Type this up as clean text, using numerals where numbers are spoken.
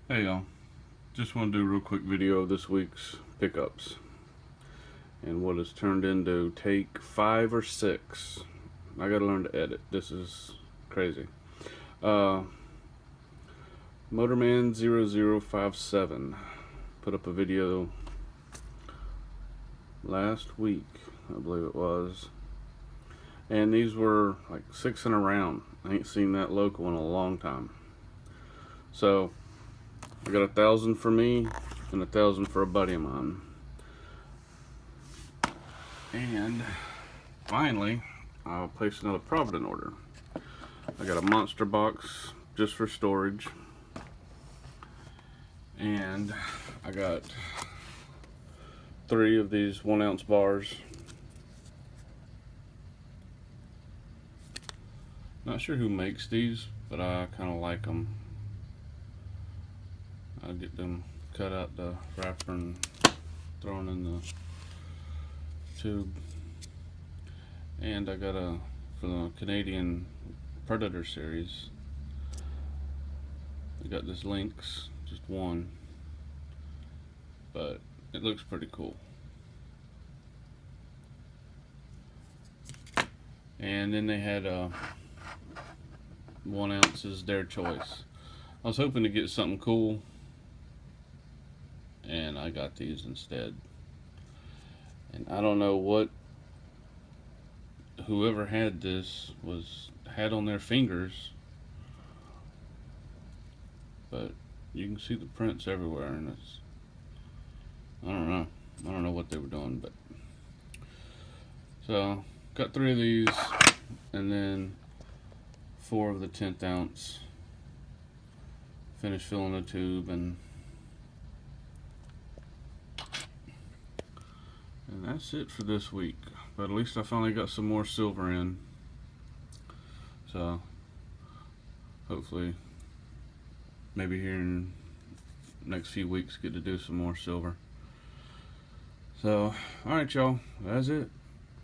Hey y'all, just want to do a real quick video of this week's pickups and what has turned into take 5 or 6. I gotta learn to edit. This is crazy. Motorman 0057 put up a video last week, I believe it was, and these were like 6 in a round. I ain't seen that local in a long time. So I got 1,000 for me and 1,000 for a buddy of mine. And finally, I'll place another Provident order. I got a monster box just for storage. And I got 3 of these 1-ounce bars. Not sure who makes these, but I kind of like them. I'll get them cut out the wrapper and thrown in the tube. And I got for the Canadian Predator series, I got this Lynx, just one, but it looks pretty cool. And then they had 1 ounces, their choice. I was hoping to get something cool, and I got these instead. And I don't know what whoever had this had on their fingers, but you can see the prints everywhere, and it's, I don't know what they were doing. But so got 3 of these, and then 4 of the 10th ounce. Finished filling the tube, and that's it for this week. But at least I finally got some more silver in, so hopefully maybe here in the next few weeks get to do some more silver. So alright y'all, that's it.